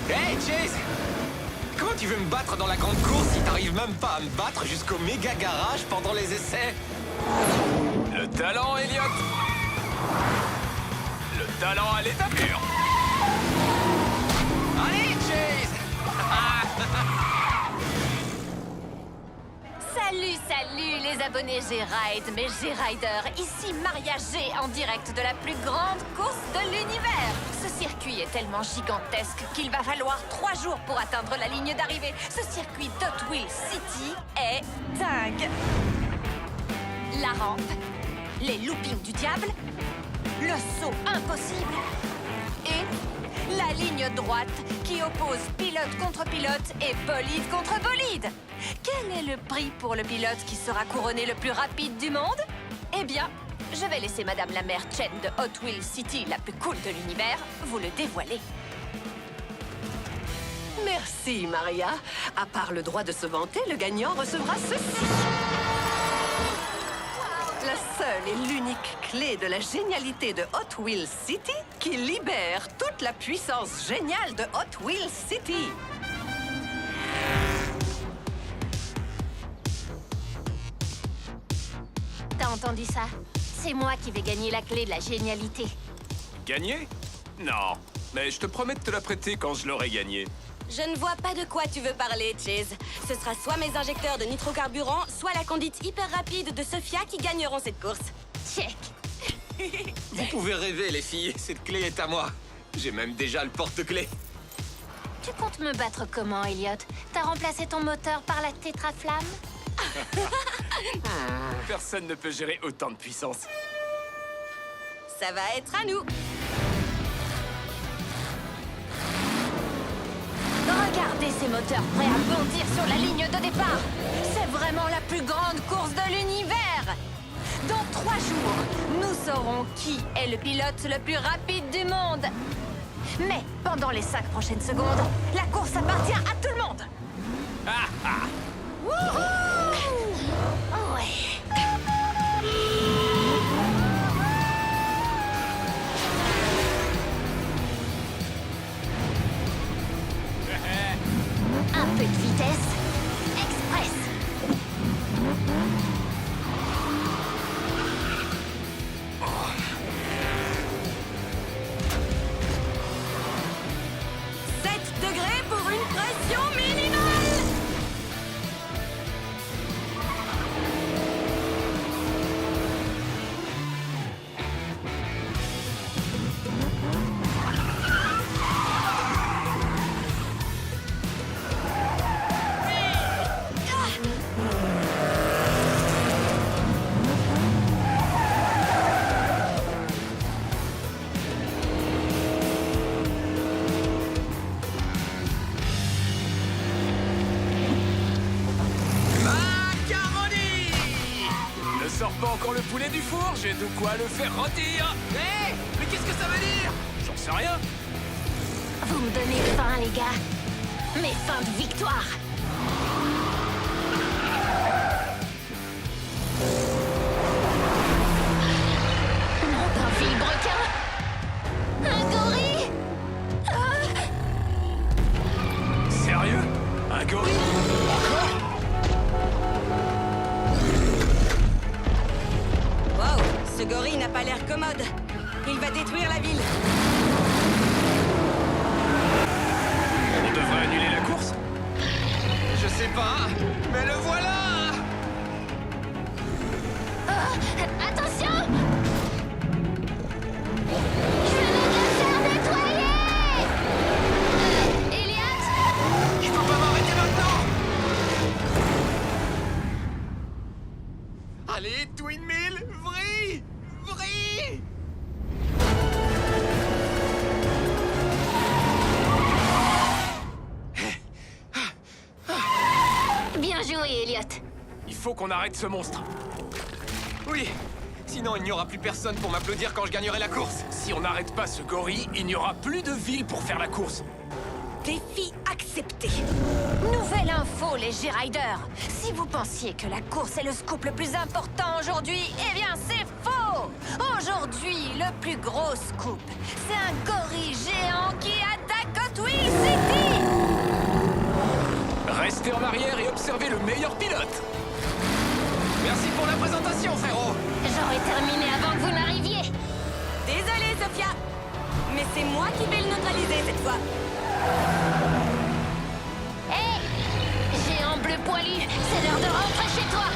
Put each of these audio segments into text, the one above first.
Hey, Chase! Comment tu veux me battre dans la grande course si t'arrives même pas à me battre jusqu'au méga garage pendant les essais? Le talent, Elliot. Le talent à l'état pur. Allez, Chase! Salut les abonnés G-Ride, mes G-Riders. Ici Maria G en direct de la plus grande course de l'univers. Ce circuit est tellement gigantesque qu'il va falloir 3 jours pour atteindre la ligne d'arrivée. Ce circuit d'Hot Wheels City est dingue. La rampe, les loopings du diable, le saut impossible et la ligne droite qui oppose pilote contre pilote et bolide contre bolide. Quel est le prix pour le pilote qui sera couronné le plus rapide du monde? Eh bien, je vais laisser Madame la maire Chen de Hot Wheels City, la plus cool de l'univers, vous le dévoiler. Merci, Maria. À part le droit de se vanter, le gagnant recevra ceci. La seule et l'unique clé de la génialité de Hot Wheels City qui libère toute la puissance géniale de Hot Wheels City. T'as entendu ça? C'est moi qui vais gagner la clé de la génialité. Gagner? Non. Mais je te promets de te la prêter quand je l'aurai gagnée. Je ne vois pas de quoi tu veux parler, Chase. Ce sera soit mes injecteurs de nitrocarburant, soit la conduite hyper rapide de Sophia qui gagneront cette course. Check. Vous pouvez rêver, les filles. Cette clé est à moi. J'ai même déjà le porte-clés. Tu comptes me battre comment, Elliot? T'as remplacé ton moteur par la tétraflamme? Personne ne peut gérer autant de puissance. Ça va être à nous. Regardez ces moteurs prêts à bondir sur la ligne de départ. C'est vraiment la plus grande course de l'univers. Dans 3 jours, nous saurons qui est le pilote le plus rapide du monde. Mais pendant les 5 prochaines secondes, la course appartient à tout le monde. Wouhou! Ouais. Un peu de vitesse express. Degrés pour une pression minimale. Ne sors pas encore le poulet du four, j'ai de quoi le faire rôtir. Hé! Mais qu'est-ce que ça veut dire? J'en sais rien. Vous me donnez faim, les gars. Mes fins de victoire. Nom d'un vilebrequin. Un gorille. Sérieux? Un gorille? Encore? Wow, ce gorille n'a pas l'air commode. Il va détruire la ville. On devrait annuler la course? Je sais pas, mais le voilà! Attention! Je vais me faire nettoyer! Elliot! Je peux pas m'arrêter maintenant! Allez, Twin Mill, vrille! Vrille! Bien joué, Elliot. Il faut qu'on arrête ce monstre. Oui, sinon il n'y aura plus personne pour m'applaudir quand je gagnerai la course. Si on n'arrête pas ce gorille, il n'y aura plus de ville pour faire la course. Défi accepté. Nouvelle info, les G-Riders. Si vous pensiez que la course est le scoop le plus important aujourd'hui, eh bien c'est faux. Aujourd'hui, le plus gros scoop, c'est un gorille géant qui attaque Hot Wheels City. conserver le meilleur pilote. Merci pour la présentation, frérot. J'aurais terminé avant que vous n'arriviez. Désolée, Sophia. Mais c'est moi qui vais le neutraliser cette fois. Hé, géant bleu poilu, c'est l'heure de rentrer chez toi.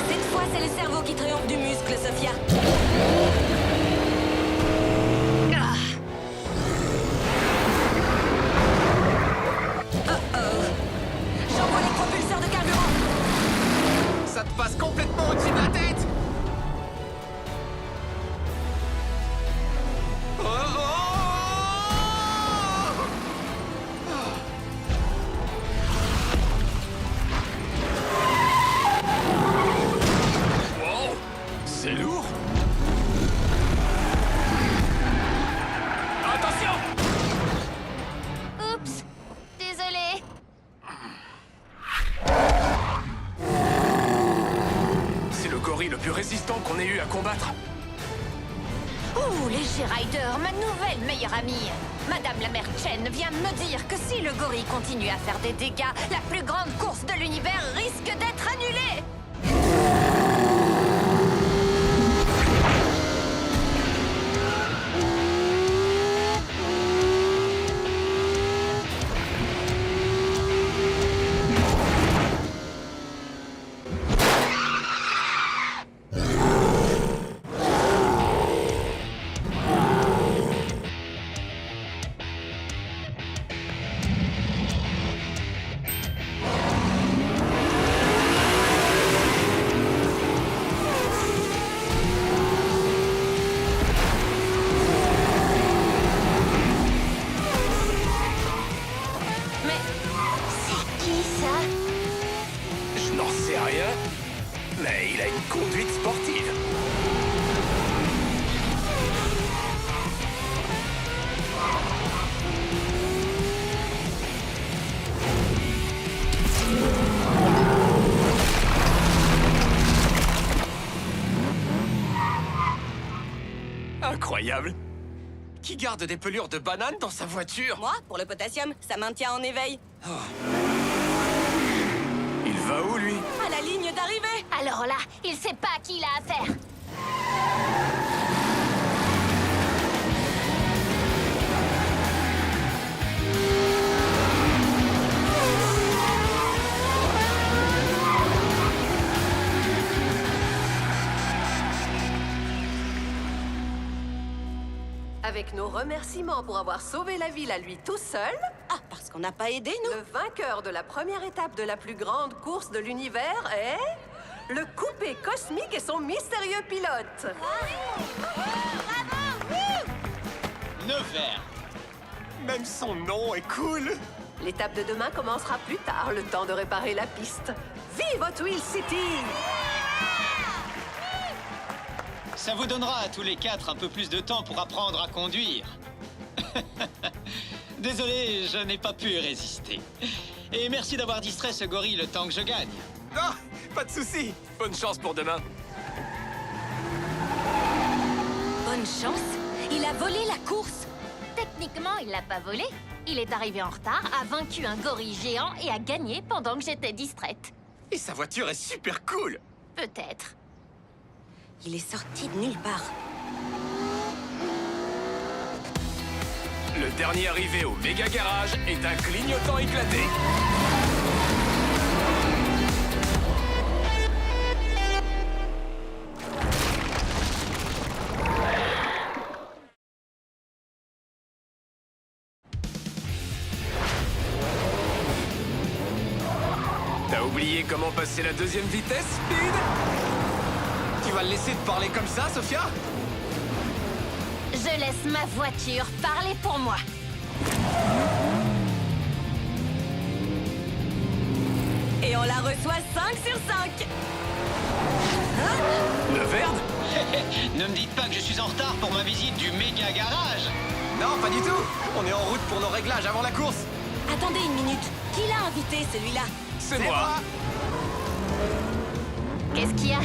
Cette fois, c'est le cerveau qui triomphe du muscle, Sophia. Ah. J'envoie les propulseurs de carburant. Ça te passe complètement au-dessus de la tête. Oh, oh, Wow, c'est lourd. Attention! Oups, désolé. C'est le gorille le plus résistant qu'on ait eu à combattre. Ouh, les G-Rider, ma nouvelle meilleure amie. Madame la mère Chen vient de me dire que si le gorille continue à faire des dégâts, la plus grande course de l'univers risque d'être annulée. Mais c'est qui ça? Je n'en sais rien, mais il a une conduite sportive. Incroyable. qui garde des pelures de banane dans sa voiture? Moi, pour le potassium, ça maintient en éveil. Il va où, lui? À la ligne d'arrivée. Alors là, il sait pas à qui il a affaire. Avec nos remerciements pour avoir sauvé la ville à lui tout seul, Ah, parce qu'on n'a pas aidé, nous. le vainqueur de la première étape de la plus grande course de l'univers est... le coupé cosmique et son mystérieux pilote. Nevers. Même son nom est cool. L'étape de demain commencera plus tard, le temps de réparer la piste. Vive Hot Wheels City! Ça vous donnera à tous les quatre un peu plus de temps pour apprendre à conduire. Désolé, je n'ai pas pu y résister. Et merci d'avoir distrait ce gorille le temps que je gagne. Ah, pas de souci. Bonne chance pour demain. Bonne chance. Il a volé la course. Techniquement, il l'a pas volé. Il est arrivé en retard, a vaincu un gorille géant et a gagné pendant que j'étais distraite. Et sa voiture est super cool. Peut-être. Il est sorti de nulle part. Le dernier arrivé au méga garage est un clignotant éclaté. T'as oublié comment passer la deuxième vitesse, Speed? Tu vas le laisser te parler comme ça, Sophia? Je laisse ma voiture parler pour moi. Et on la reçoit 5 sur 5. Nevers? Ne me dites pas que je suis en retard pour ma visite du méga garage. Non, pas du tout. On est en route pour nos réglages avant la course. Attendez une minute. Qui l'a invité, celui-là? C'est moi. Qu'est-ce qu'il y a?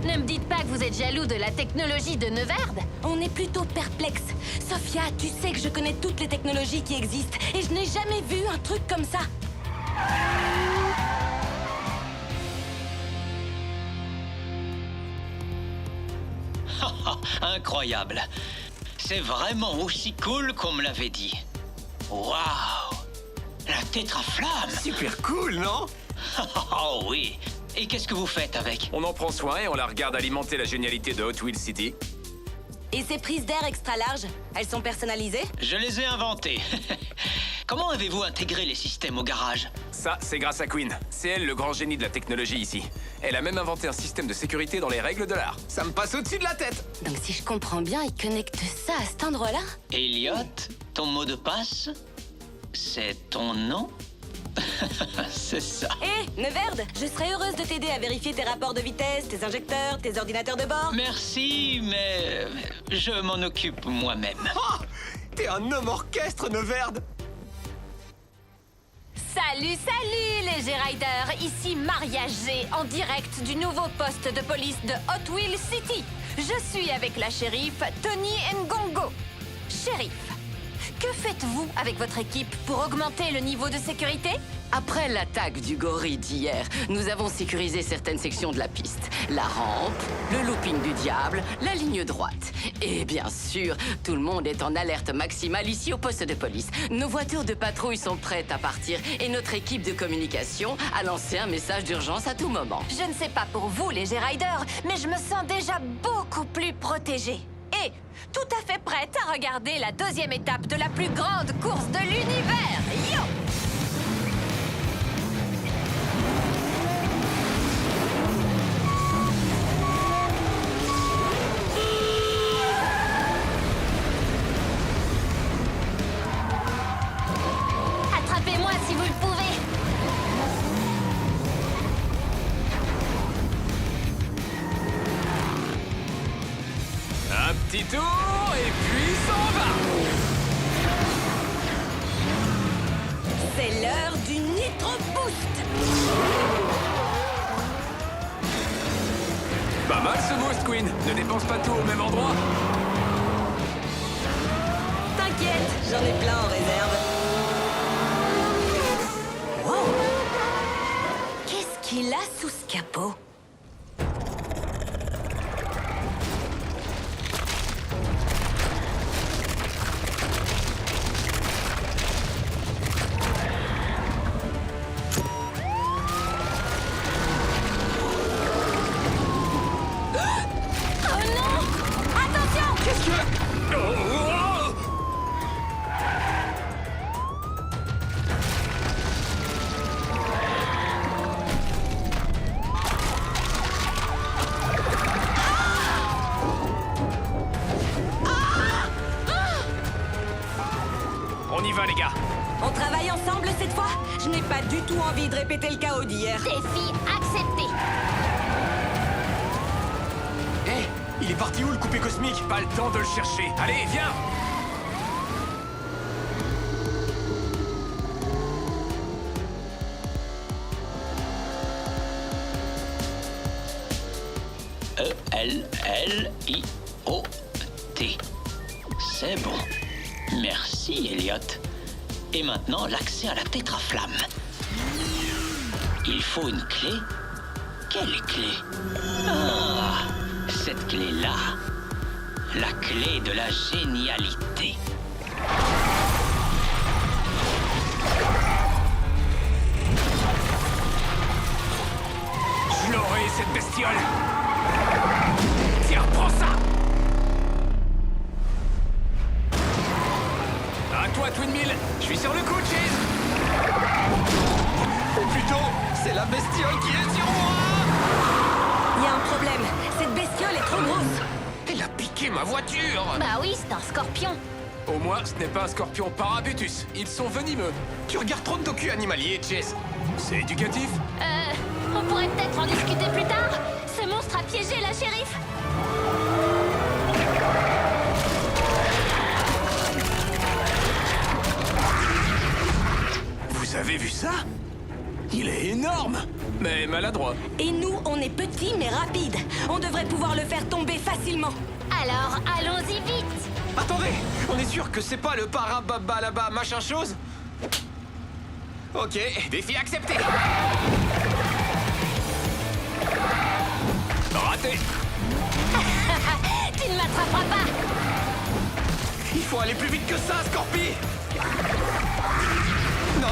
Ne me dites pas que vous êtes jaloux de la technologie de Neverd. On est plutôt perplexe. Sophia, tu sais que je connais toutes les technologies qui existent et je n'ai jamais vu un truc comme ça. Incroyable. C'est vraiment aussi cool qu'on me l'avait dit. Waouh! La tétraflamme! Super cool, non? Oh oui! Et qu'est-ce que vous faites avec? On en prend soin et on la regarde alimenter la génialité de Hot Wheels City. Et ces prises d'air extra larges, elles sont personnalisées? Je les ai inventées. Comment avez-vous intégré les systèmes au garage? Ça, c'est grâce à Queen. C'est elle le grand génie de la technologie ici. Elle a même inventé un système de sécurité dans les règles de l'art. Ça me passe au-dessus de la tête. Donc si je comprends bien, ils connectent ça à cet endroit-là? Elliot, ton mot de passe, c'est ton nom? C'est ça. Hé, Neverd, je serais heureuse de t'aider à vérifier tes rapports de vitesse, tes injecteurs, tes ordinateurs de bord. Merci, mais je m'en occupe moi-même. Ah! T'es un homme orchestre, Neverd! Salut, salut les G-Riders, ici Maria G, en direct du nouveau poste de police de Hot Wheels City. Je suis avec la shérif Tony Ngongo. Shérif, que faites-vous avec votre équipe pour augmenter le niveau de sécurité? Après l'attaque du gorille d'hier, nous avons sécurisé certaines sections de la piste. La rampe, le looping du diable, la ligne droite. Et bien sûr, tout le monde est en alerte maximale ici au poste de police. Nos voitures de patrouille sont prêtes à partir et notre équipe de communication a lancé un message d'urgence à tout moment. Je ne sais pas pour vous les G-Riders, mais je me sens déjà beaucoup plus protégée. Et tout à fait prête à regarder la deuxième étape de la plus grande course de l'univers. Yo! Attrapez-moi si vous le pouvez. Un petit tour et puis s'en va. C'est l'heure du Nitro Boost. Pas mal ce boost, Queen. Ne dépense pas tout au même endroit. T'inquiète, j'en ai plein en réserve. Wow. Qu'est-ce qu'il a sous ce capot? Oh non! Attention! Qu'est-ce que... On y va, les gars. On travaille ensemble cette fois? Je n'ai pas du tout envie de répéter le chaos d'hier. Défi accepté. Hé, il est parti où le coupé cosmique? Pas le temps de le chercher. Allez, viens. E-L-L-I-O-T. C'est bon. Merci, Elliot. Et maintenant, l'accès à la tétraflamme. Il faut une clé. Quelle clé? Ah, cette clé-là. La clé de la génialité. Je l'aurai, cette bestiole. Tiens, prends ça. À toi, Twin Mill. Je suis sur le coup, Cheese. Ou plutôt, c'est la bestiole qui est sur moi! Il y a un problème. Cette bestiole est trop grosse. Elle a piqué ma voiture! Bah oui, c'est un scorpion. Au moins, ce n'est pas un scorpion parabutus. Ils sont venimeux. Tu regardes trop de docu animaliers, Chase. C'est éducatif. On pourrait peut-être en discuter plus tard. Ce monstre a piégé la shérif. Vous avez vu ça? Il est énorme, mais maladroit. Et nous, on est petits mais rapides. On devrait pouvoir le faire tomber facilement. Alors, allons-y vite. Attendez! On est sûr que c'est pas le parababa là-bas, machin chose? Ok, défi accepté. Raté. Tu ne m'attraperas pas. Il faut aller plus vite que ça, Scorpi. Non.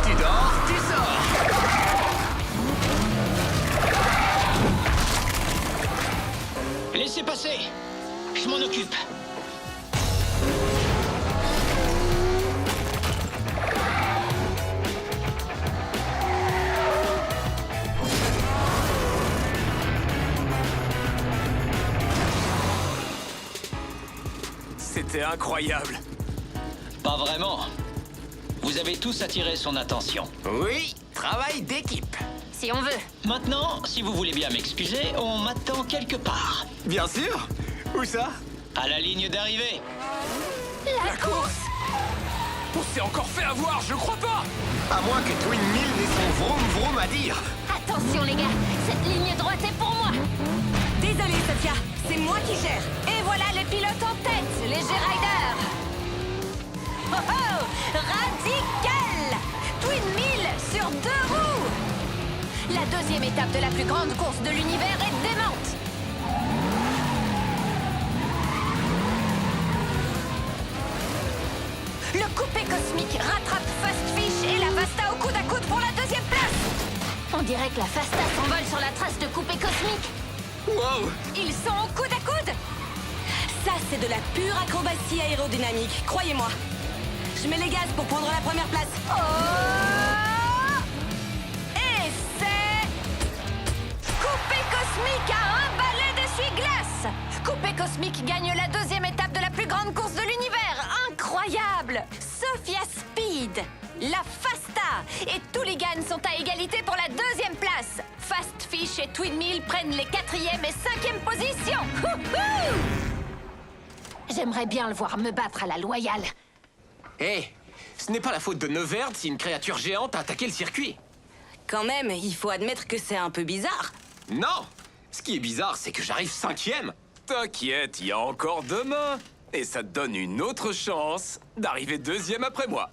Tu dors, tu sors. Laissez passer. Je m'en occupe. C'était incroyable. Pas vraiment. Vous avez tous attiré son attention. Oui, travail d'équipe. Si on veut. Maintenant, si vous voulez bien m'excuser, on m'attend quelque part. Bien sûr. Où ça? À la ligne d'arrivée. La course. On s'est encore fait avoir, je crois pas. À moins que Twin Mill ait son vroom vroom à dire. Attention les gars, cette ligne droite est pour moi. Désolée, Sophia, c'est moi qui gère. Et voilà le pilote en tête, les G-Riders. Oh oh, radical. Twin Mill sur 2 roues. La deuxième étape de la plus grande course de l'univers est démente. Le coupé cosmique rattrape Fast Fish et la Fasta au coude à coude pour la deuxième place. On dirait que la Fasta s'envole sur la trace de coupé cosmique. Wow. Ils sont au coude à coude. Ça, c'est de la pure acrobatie aérodynamique, croyez-moi. Je mets les gaz pour prendre la première place. Oh! Et c'est... Coupé cosmique à un balai d'essuie-glace. Coupé cosmique gagne la deuxième étape de la plus grande course de l'univers. Incroyable! Sophia Speed, la Fasta et Tooligan sont à égalité pour la deuxième place. Fast Fish et Twin Mill prennent les 4e et 5e positions. Houhou! J'aimerais bien le voir me battre à la loyale. Hé, ce n'est pas la faute de Neverd si une créature géante a attaqué le circuit. Quand même, il faut admettre que c'est un peu bizarre. Non! Ce qui est bizarre, c'est que j'arrive 5e. T'inquiète, il y a encore demain. Et ça te donne une autre chance d'arriver 2e après moi.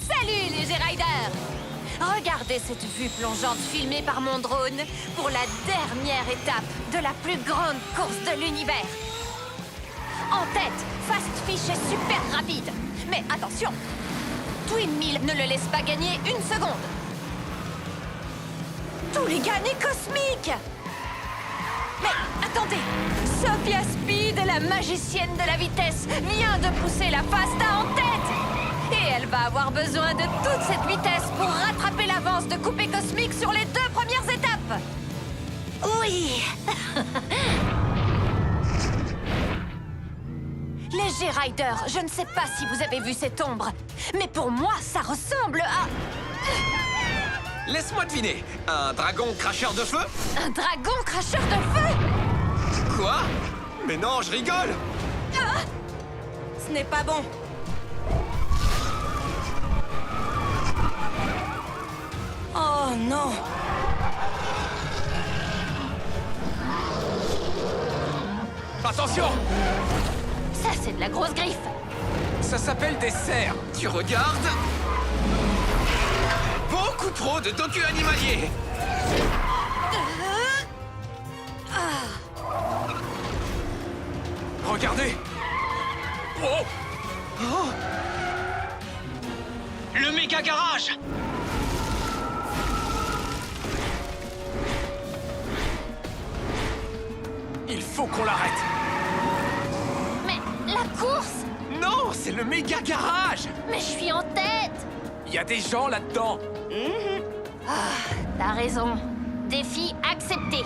Salut les G-Riders! Regardez cette vue plongeante filmée par mon drone pour la dernière étape de la plus grande course de l'univers. En tête, Fast Fish est super rapide. Mais attention, Twin Mill ne le laisse pas gagner une seconde. Tooligan est cosmique! Mais attendez, Sophia Speed, la magicienne de la vitesse, vient de pousser la Fasta en tête! Et elle va avoir besoin de toute cette vitesse pour rattraper l'avance de Coupé Cosmique sur les 2 premières étapes. Oui. Les G-Riders, je ne sais pas si vous avez vu cette ombre, mais pour moi, ça ressemble à... Laisse-moi deviner. Un dragon cracheur de feu? un dragon cracheur de feu. Quoi? Mais non, je rigole. Ce n'est pas bon. Oh non! Attention! Ça, c'est de la grosse griffe. Ça s'appelle des cerfs. Tu regardes? Beaucoup trop de docu animaliers. Regardez! Oh! Le méga garage. Il faut qu'on l'arrête! Mais la course? Non, c'est le méga garage. Mais je suis en tête. Il y a des gens là-dedans! T'as raison. Défi accepté.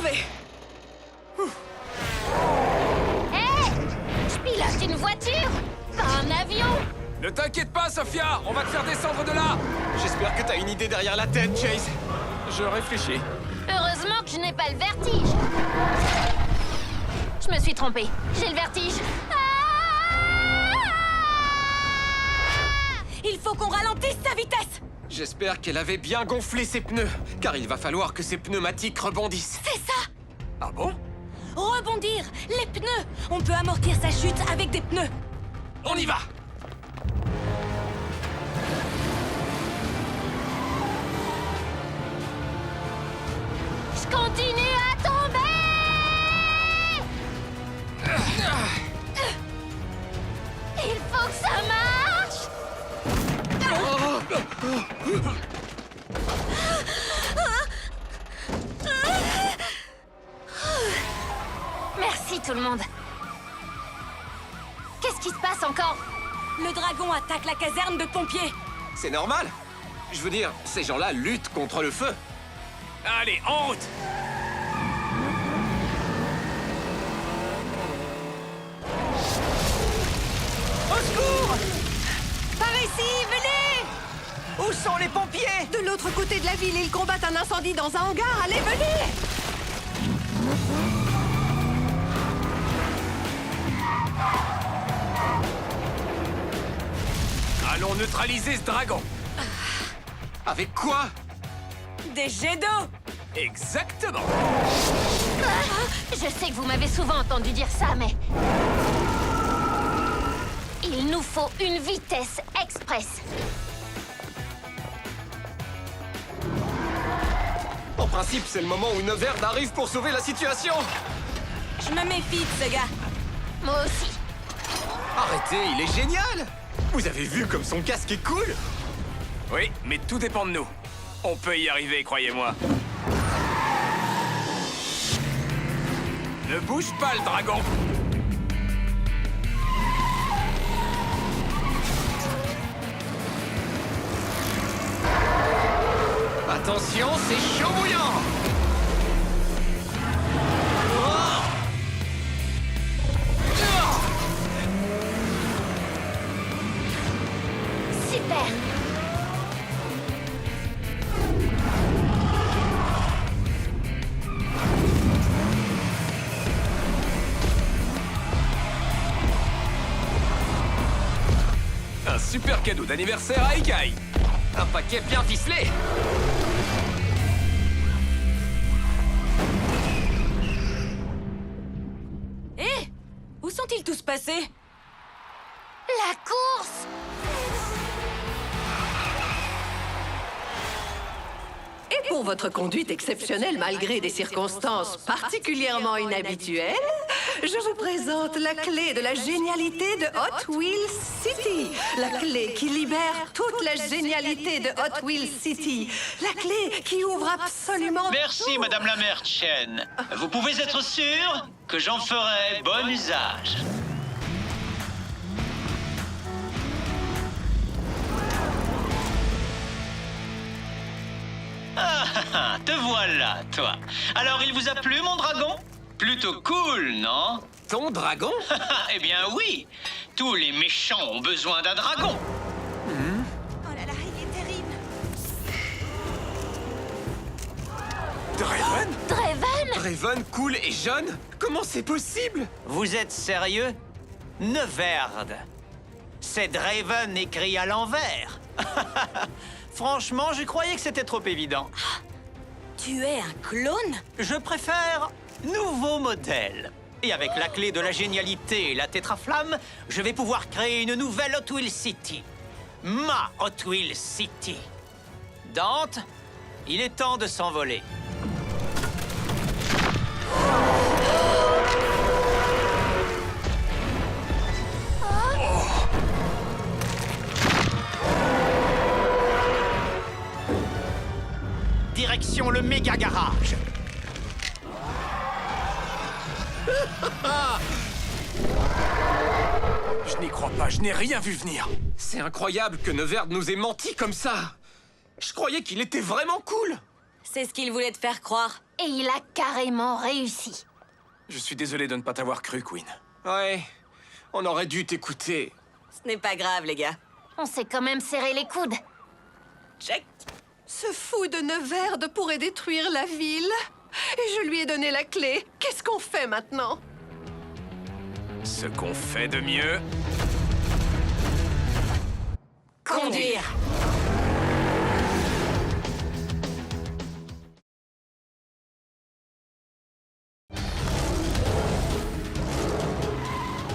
sauver. Hé! Je pilote une voiture, pas un avion! Ne t'inquiète pas, Sophia, on va te faire descendre de là. J'espère que t'as une idée derrière la tête, Chase. Je réfléchis. Heureusement que je n'ai pas le vertige. Je me suis trompée. J'ai le vertige. Il faut qu'on ralentisse sa vitesse. J'espère qu'elle avait bien gonflé ses pneus, car il va falloir que ses pneumatiques rebondissent. C'est ça. Ah bon? Rebondir. Les pneus. On peut amortir sa chute avec des pneus. On y va! Je continue à tomber! Il faut que ça marche! Merci tout le monde. Qu'est-ce qui se passe encore? Le dragon attaque la caserne de pompiers. C'est normal. Je veux dire, ces gens-là luttent contre le feu. Allez, en route! Au secours! Par ici, venez! Où sont les pompiers? De l'autre côté de la ville, ils combattent un incendie dans un hangar. Allez, venez! Allons neutraliser ce dragon. Avec quoi? Des jets d'eau. Exactement. Je sais que vous m'avez souvent entendu dire ça, mais... Il nous faut une vitesse express. En principe, c'est le moment où Neverd arrive pour sauver la situation. Je me méfie de ce gars. Moi aussi. Arrêtez, il est génial. Vous avez vu comme son casque est cool? Oui, mais tout dépend de nous. On peut y arriver, croyez-moi. Ne bouge pas, le dragon. Attention, c'est chaud bouillant. Super. Un super cadeau d'anniversaire à Ikai. Un paquet bien ficelé. Hé! Où sont-ils tous passés? La course! Et pour votre conduite exceptionnelle malgré des circonstances particulièrement inhabituelles, je vous présente la clé de la génialité de Hot Wheels City. La clé qui libère toute la génialité de Hot Wheels City. La clé qui ouvre absolument Merci, tout. Madame la maire Chen. Vous pouvez être sûr que j'en ferai bon usage. Ah, te voilà, toi. Alors, il vous a plu, mon dragon? Plutôt cool, non? Ton dragon? Eh bien, oui. Tous les méchants ont besoin d'un dragon. Oh là là, il est terrible. Draven? Draven? Draven, cool et jeune? Comment c'est possible? Vous êtes sérieux? Neverd. C'est Draven écrit à l'envers. Franchement, je croyais que c'était trop évident. Tu es un clone? Je préfère nouveau modèle. Et avec la clé de la génialité et la tétraflamme, je vais pouvoir créer une nouvelle Hot Wheels City. Ma Hot Wheels City. Dante, il est temps de s'envoler. Direction le méga garage. Je n'y crois pas, je n'ai rien vu venir. C'est incroyable que Neverd nous ait menti comme ça. Je croyais qu'il était vraiment cool. C'est ce qu'il voulait te faire croire. Et il a carrément réussi. Je suis désolé de ne pas t'avoir cru, Queen. Ouais, on aurait dû t'écouter. Ce n'est pas grave, les gars. On s'est quand même serré les coudes. Check. Ce fou de Neverd pourrait détruire la ville. Et je lui ai donné la clé. Qu'est-ce qu'on fait maintenant? Ce qu'on fait de mieux... Conduire.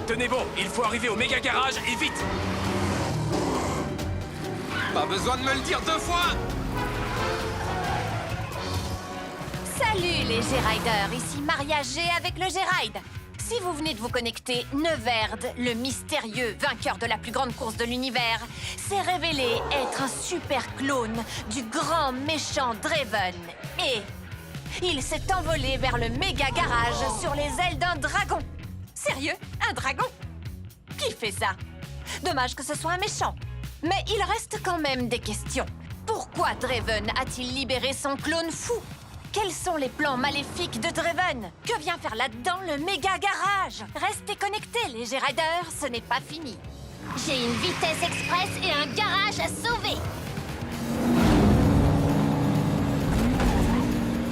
Tenez bon, il faut arriver au méga garage et vite! Pas besoin de me le dire 2 fois. Salut les G-Riders, ici Maria G avec le G-Ride. Si vous venez de vous connecter, Neverd, le mystérieux vainqueur de la plus grande course de l'univers, s'est révélé être un super clone du grand méchant Draven. Et il s'est envolé vers le méga garage sur les ailes d'un dragon. Sérieux? Un dragon? Qui fait ça? Dommage que ce soit un méchant. Mais il reste quand même des questions. Pourquoi Draven a-t-il libéré son clone fou? Quels sont les plans maléfiques de Draven? Que vient faire là-dedans le méga garage? Restez connectés, les G-Riders, ce n'est pas fini. J'ai une vitesse express et un garage à sauver.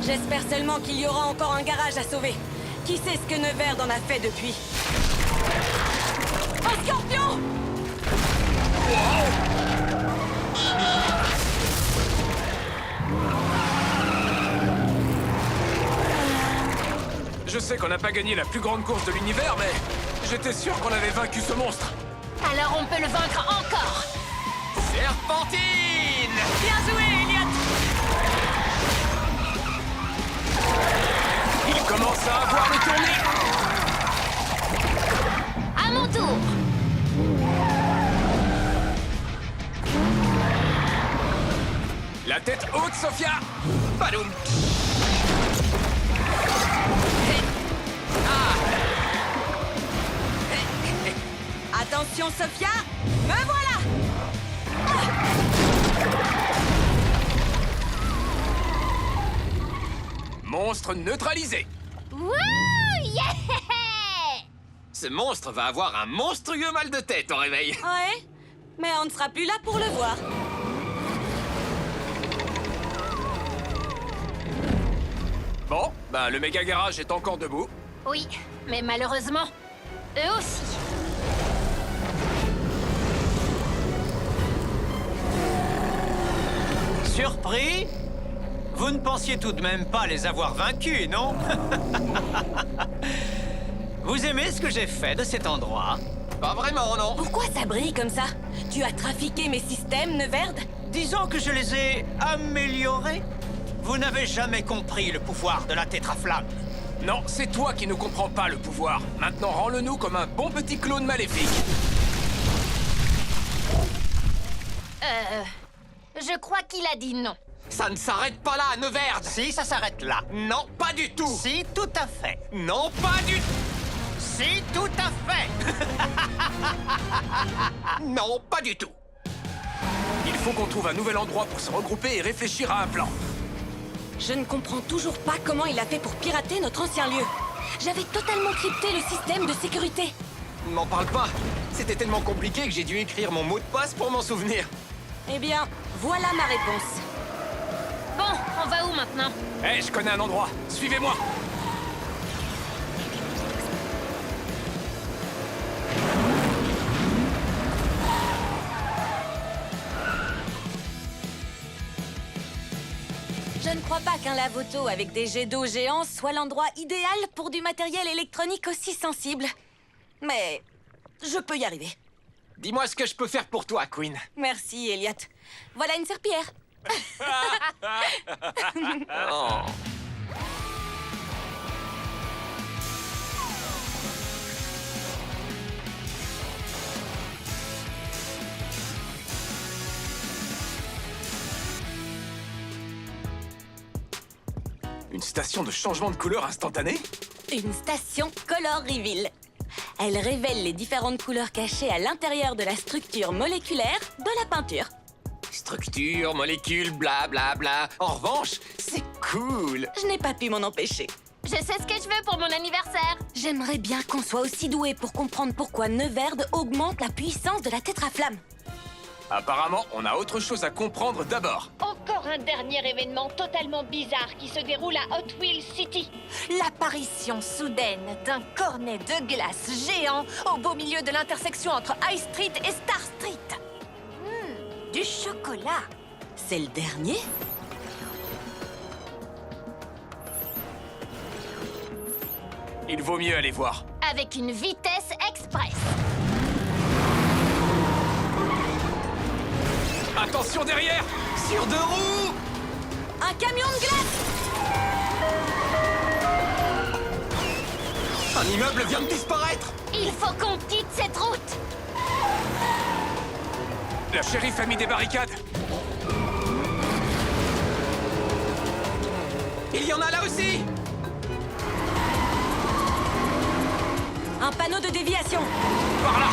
J'espère seulement qu'il y aura encore un garage à sauver. Qui sait ce que Neverd en a fait depuis? Un scorpion! Je sais qu'on n'a pas gagné la plus grande course de l'univers, mais j'étais sûr qu'on avait vaincu ce monstre. Alors on peut le vaincre encore. Serpentine! Bien joué, Elliot! Il commence à avoir le tournis. À mon tour. La tête haute, Sophia. Badoum! Attention, Sophia! Me voilà! Monstre neutralisé. Wouh! Yeah! Ce monstre va avoir un monstrueux mal de tête au réveil. Ouais, mais on ne sera plus là pour le voir. Bon, ben le méga garage est encore debout. Oui, mais malheureusement, eux aussi. Surpris? Vous ne pensiez tout de même pas les avoir vaincus, non? Vous aimez ce que j'ai fait de cet endroit? Pas vraiment, non. Pourquoi ça brille comme ça? Tu as trafiqué mes systèmes, Neverd? Disons que je les ai améliorés. Vous n'avez jamais compris le pouvoir de la tétraflamme. Non, c'est toi qui ne comprends pas le pouvoir. Maintenant, rends-le-nous comme un bon petit clone maléfique. Je crois qu'il a dit non. Ça ne s'arrête pas là, Neverd. Si, ça s'arrête là. Non, pas du tout. Si, tout à fait. Non, pas du tout. Si, tout à fait. Non, pas du tout. Il faut qu'on trouve un nouvel endroit pour se regrouper et réfléchir à un plan. Je ne comprends toujours pas comment il a fait pour pirater notre ancien lieu. J'avais totalement crypté le système de sécurité. M'en parle pas. C'était tellement compliqué que j'ai dû écrire mon mot de passe pour m'en souvenir. Eh bien, voilà ma réponse. Bon, on va où maintenant? Hé, je connais un endroit. Suivez-moi. Je ne crois pas qu'un lave-auto avec des jets d'eau géants soit l'endroit idéal pour du matériel électronique aussi sensible. Mais je peux y arriver. Dis-moi ce que je peux faire pour toi, Queen. Merci, Elliot. Voilà une serpillière. Oh. Une station de changement de couleur instantané? Une station Color Reveal. Elle révèle les différentes couleurs cachées à l'intérieur de la structure moléculaire de la peinture. Structure, molécules, bla bla bla. En revanche, c'est cool. Je n'ai pas pu m'en empêcher. Je sais ce que je veux pour mon anniversaire. J'aimerais bien qu'on soit aussi doué pour comprendre pourquoi Neverd augmente la puissance de la tétraflamme. Apparemment, on a autre chose à comprendre d'abord. Encore un dernier événement totalement bizarre qui se déroule à Hot Wheels City. L'apparition soudaine d'un cornet de glace géant au beau milieu de l'intersection entre High Street et Star Street. Du chocolat. C'est le dernier? Il vaut mieux aller voir. Avec une vitesse express. Attention derrière! Sur deux roues! Un camion de glace! Un immeuble vient de disparaître! Il faut qu'on quitte cette route. La shérif a mis des barricades. Il y en a là aussi! Un panneau de déviation. Par là!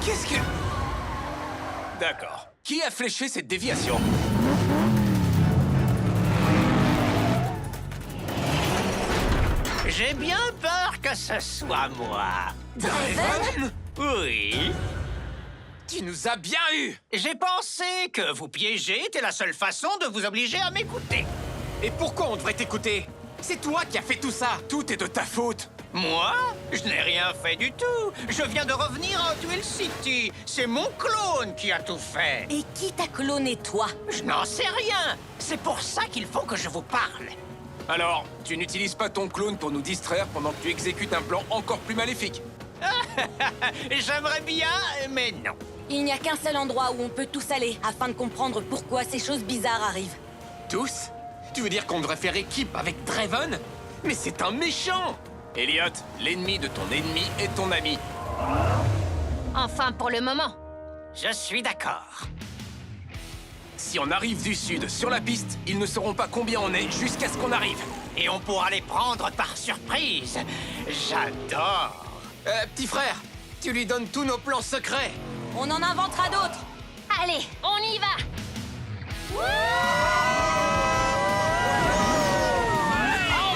Qu'est-ce que... D'accord. Qui a fléché cette déviation? J'ai bien peur que ce soit moi. Draven? Oui. Tu nous as bien eu! J'ai pensé que vous piéger était la seule façon de vous obliger à m'écouter. Et pourquoi on devrait t'écouter? C'est toi qui as fait tout ça! Tout est de ta faute. Moi? Je n'ai rien fait du tout. Je viens de revenir à Hot Wheels City. C'est mon clone qui a tout fait. Et qui t'a cloné, toi? Je n'en sais rien. C'est pour ça qu'il faut que je vous parle. Alors, tu n'utilises pas ton clone pour nous distraire pendant que tu exécutes un plan encore plus maléfique. J'aimerais bien, mais non. Il n'y a qu'un seul endroit où on peut tous aller afin de comprendre pourquoi ces choses bizarres arrivent. Tous? Tu veux dire qu'on devrait faire équipe avec Draven? Mais c'est un méchant! Elliot, l'ennemi de ton ennemi est ton ami. Enfin, pour le moment. Je suis d'accord. Si on arrive du sud sur la piste, ils ne sauront pas combien on est jusqu'à ce qu'on arrive. Et on pourra les prendre par surprise. J'adore. Petit frère, tu lui donnes tous nos plans secrets! On en inventera d'autres. Allez, on y va. On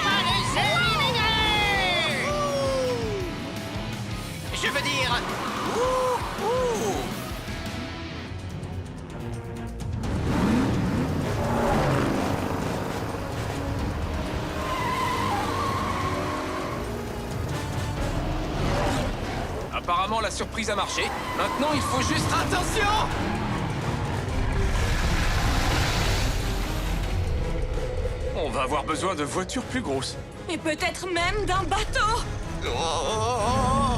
va les éliminer! Je veux dire... Apparemment, la surprise a marché. Maintenant, il faut juste... Attention! On va avoir besoin de voitures plus grosses. Et peut-être même d'un bateau. Oh,